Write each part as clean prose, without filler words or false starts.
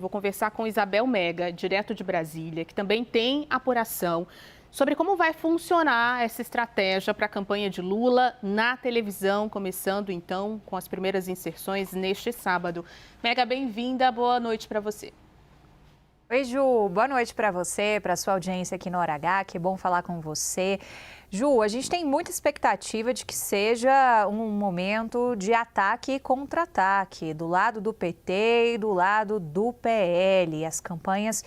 Vou conversar com Isabel Mega, direto de Brasília, que também tem apuração sobre como vai funcionar essa estratégia para a campanha de Lula na televisão, começando então com as primeiras inserções neste sábado. Mega, bem-vinda, boa noite para você. Oi, Ju, boa noite para você, para sua audiência aqui no Hora H, que bom falar com você. Ju, a gente tem muita expectativa de que seja um momento de ataque e contra-ataque, do lado do PT e do lado do PL. As campanhas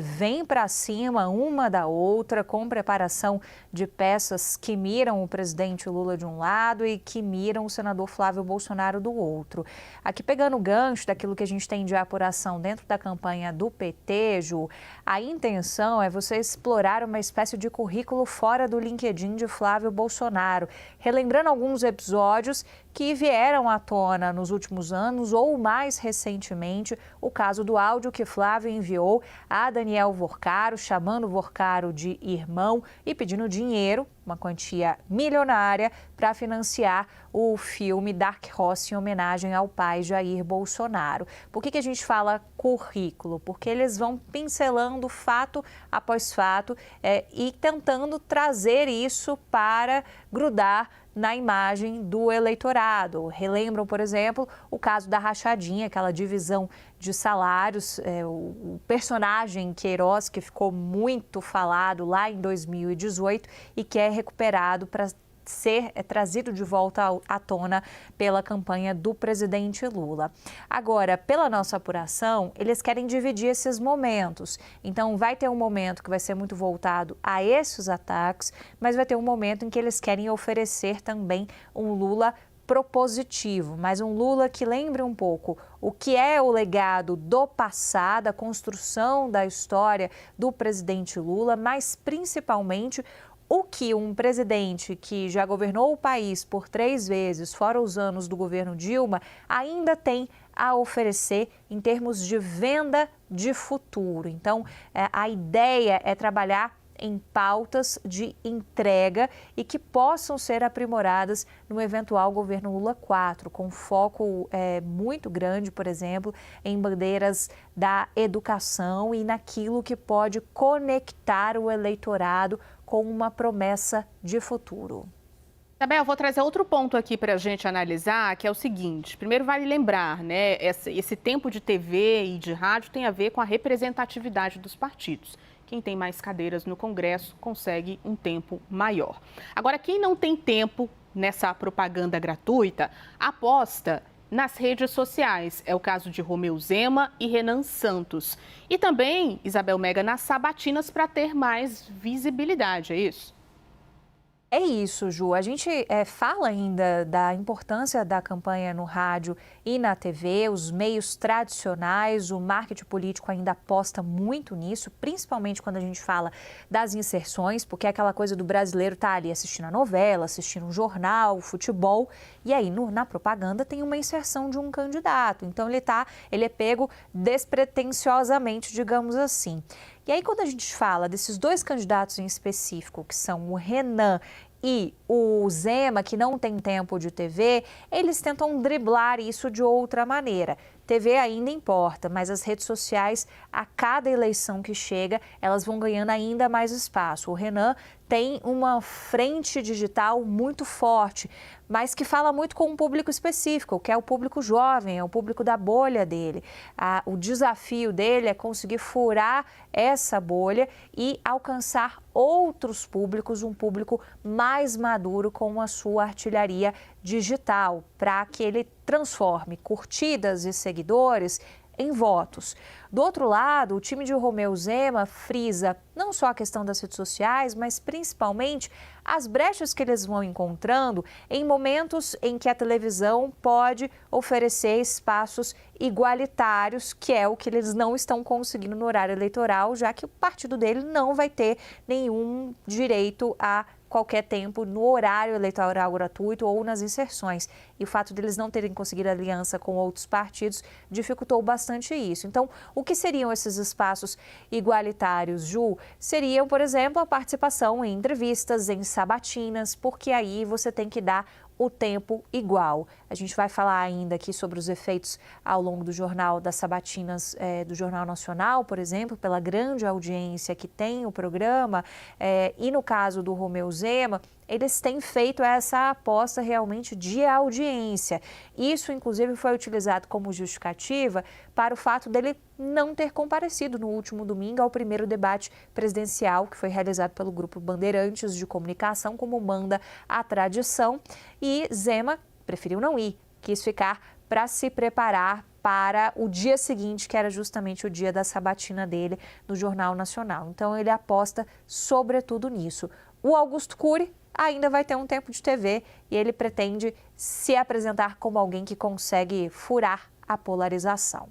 vêm para cima uma da outra, com preparação de peças que miram o presidente Lula de um lado e que miram o senador Flávio Bolsonaro do outro. Aqui pegando o gancho daquilo que a gente tem de apuração dentro da campanha do PT, Ju, a intenção é você explorar uma espécie de currículo fora do LinkedIn de Flávio Bolsonaro, relembrando alguns episódios que vieram à tona nos últimos anos ou mais recentemente, o caso do áudio que Flávio enviou a Daniel Vorcaro, chamando Vorcaro de irmão e pedindo dinheiro, uma quantia milionária, para financiar o filme Dark Horse em homenagem ao pai Jair Bolsonaro. Por que a gente fala currículo? Porque eles vão pincelando fato após fato e tentando trazer isso para grudar na imagem do eleitorado. Relembram, por exemplo, o caso da rachadinha, aquela divisão de salários, o personagem Queiroz, que ficou muito falado lá em 2018 e que é recuperado para ser trazido de volta à tona pela campanha do presidente Lula. Agora, pela nossa apuração, eles querem dividir esses momentos. Então, vai ter um momento que vai ser muito voltado a esses ataques, mas vai ter um momento em que eles querem oferecer também um Lula propositivo, mas um Lula que lembre um pouco o que é o legado do passado, a construção da história do presidente Lula, mas principalmente o que um presidente que já governou o país por 3 vezes, fora os anos do governo Dilma, ainda tem a oferecer em termos de venda de futuro. Então, a ideia é trabalhar em pautas de entrega e que possam ser aprimoradas no eventual governo Lula 4, com foco muito grande, por exemplo, em bandeiras da educação e naquilo que pode conectar o eleitorado com uma promessa de futuro. Isabel, eu vou trazer outro ponto aqui para a gente analisar, que é o seguinte. Primeiro, vale lembrar, né, esse tempo de TV e de rádio tem a ver com a representatividade dos partidos. Quem tem mais cadeiras no Congresso consegue um tempo maior. Agora, quem não tem tempo nessa propaganda gratuita, aposta nas redes sociais. É o caso de Romeu Zema e Renan Santos. E também, Isabel Mega, nas sabatinas para ter mais visibilidade, é isso? É isso, Ju. A gente fala ainda da importância da campanha no rádio e na TV, os meios tradicionais, o marketing político ainda aposta muito nisso, principalmente quando a gente fala das inserções, porque é aquela coisa do brasileiro estar ali assistindo a novela, assistindo um jornal, futebol, e aí na propaganda tem uma inserção de um candidato. Então ele é pego despretensiosamente, digamos assim. E aí, quando a gente fala desses 2 candidatos em específico, que são o Renan e o Zema, que não tem tempo de TV, eles tentam driblar isso de outra maneira. TV ainda importa, mas as redes sociais, a cada eleição que chega, elas vão ganhando ainda mais espaço. O Renan tem uma frente digital muito forte, mas que fala muito com um público específico, que é o público jovem, é o público da bolha dele. O desafio dele é conseguir furar essa bolha e alcançar outros públicos, um público mais maduro com a sua artilharia digital, para que ele transforme curtidas e seguidores em votos. Do outro lado, o time de Romeu Zema frisa não só a questão das redes sociais, mas principalmente as brechas que eles vão encontrando em momentos em que a televisão pode oferecer espaços igualitários, que é o que eles não estão conseguindo no horário eleitoral, já que o partido dele não vai ter nenhum direito a qualquer tempo no horário eleitoral gratuito ou nas inserções. E o fato deles não terem conseguido aliança com outros partidos dificultou bastante isso. Então, o que seriam esses espaços igualitários, Ju? Seriam, por exemplo, a participação em entrevistas, em sabatinas, porque aí você tem que dar o tempo igual. A gente vai falar ainda aqui sobre os efeitos ao longo do jornal das sabatinas do Jornal Nacional, por exemplo, pela grande audiência que tem o programa, e no caso do Romeu Zema, eles têm feito essa aposta realmente de audiência. Isso, inclusive, foi utilizado como justificativa para o fato dele não ter comparecido no último domingo ao primeiro debate presidencial que foi realizado pelo Grupo Bandeirantes de Comunicação, como manda a tradição. E Zema preferiu não ir, quis ficar para se preparar para o dia seguinte, que era justamente o dia da sabatina dele no Jornal Nacional. Então, ele aposta sobretudo nisso. O Augusto Cury ainda vai ter um tempo de TV e ele pretende se apresentar como alguém que consegue furar a polarização.